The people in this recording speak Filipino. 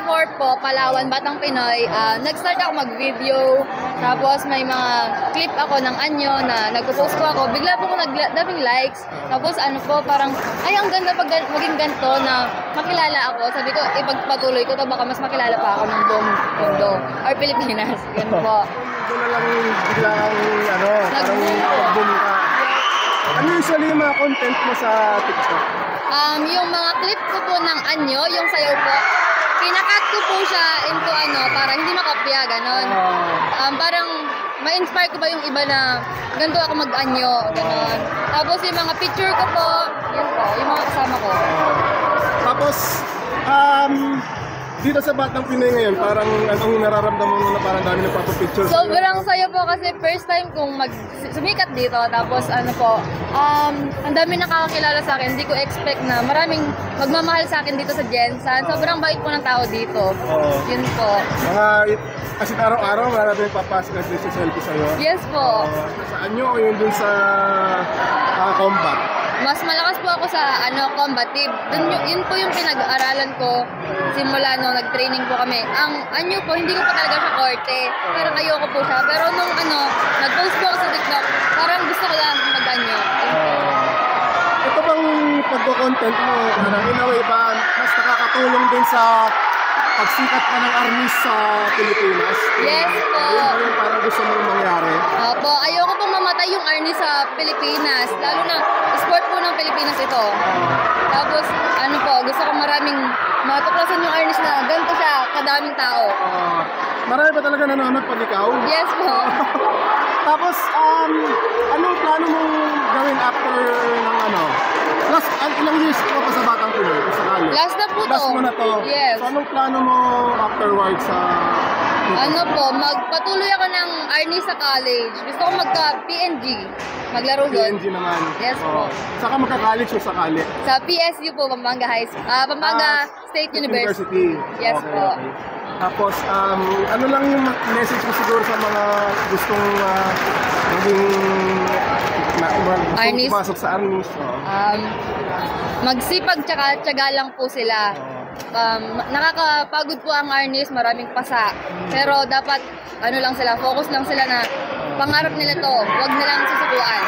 2024 po, Palawan, Batang Pinoy, nag-start ako mag-video. Tapos may mga clip ako ng anyo na nagpo-post ko ako. Bigla po ko nagdaming likes. Tapos ano po, parang, ay ang ganda pag maging ganito na makilala ako. Sabi ko, ipagpatuloy ko to, baka mas makilala pa ako ng buong mundo. Or Pilipinas. Ganun po. Doon na lang biglang parang mag-boom ka. Ano usually yung mga content mo sa TikTok? Yung mga clip ko po ng anyo, yung sayaw po, kinakat ko po siya into para hindi makopya, ganon. Parang ma-inspire ko ba yung iba na ganito ako mag-anyo, ganon. Tapos yung mga picture ko po, yun po, yung mga kasama ko. Tapos, dito sa Batang Pinoy ngayon, parang anong nararamdaman mo na parang dami nagpapapicture? Sobrang saya po kasi first time kong sumikat dito. Tapos ang dami nakakakilala sa akin. Hindi ko expect na maraming magmamahal sa akin dito sa Jensan. Sobrang bait po ng tao dito. Yun po. Kasi araw-araw marami nagpapasok na sa selfie sa'yo. Yes po. Saan nyo o yun dun sa combat? Mas malakas po ako sa combative. Yun po yung pinag-aaralan ko simula nung nag-training po kami. Ang anyo po, hindi ko pa talaga siya korte. Parang ayoko po siya. Pero nung nag-post po ako sa TikTok, parang gusto ko lang mag-anyo. Ito bang pagko-content mo, in a way ba, mas nakakatulong din sa pagsikat ka ng artist sa Pilipinas? Yes po. Yun yung parang gusto mong mangyari? Opo, ayoko pong mamatay yung artist sa Pilipinas. Lalo na, sport po ng Pilipinas ito. Tapos, gusto ko maraming matuklasan yung artist na ganito siya, kadaming tao. Marami ba talaga nanonood pag ikaw? Yes po. Tapos, anong plano mong gawin after ng Last, ilang years ka pa sa Batang Pinoy? Last na po to. Last mo na to. Yes. So, anong plano mo afterwards sa... magpatuloy ako ng artist sa college. Gusto ko magka-PNG. Maglaro doon. PNG naman? Yes po. Saka magka-college o sakali? Sa PSU po, Pampanga High School. Pampanga State University. Yes po. Okay. Tapos, ano lang yung message mo siguro sa mga gustong maging pumasok sa arnis? Magsipag tsaka tiyaga lang po sila. Nakakapagod po ang arnis, maraming pasa. Pero dapat, focus lang sila na pangarap nila to. Huwag nilang susubuan.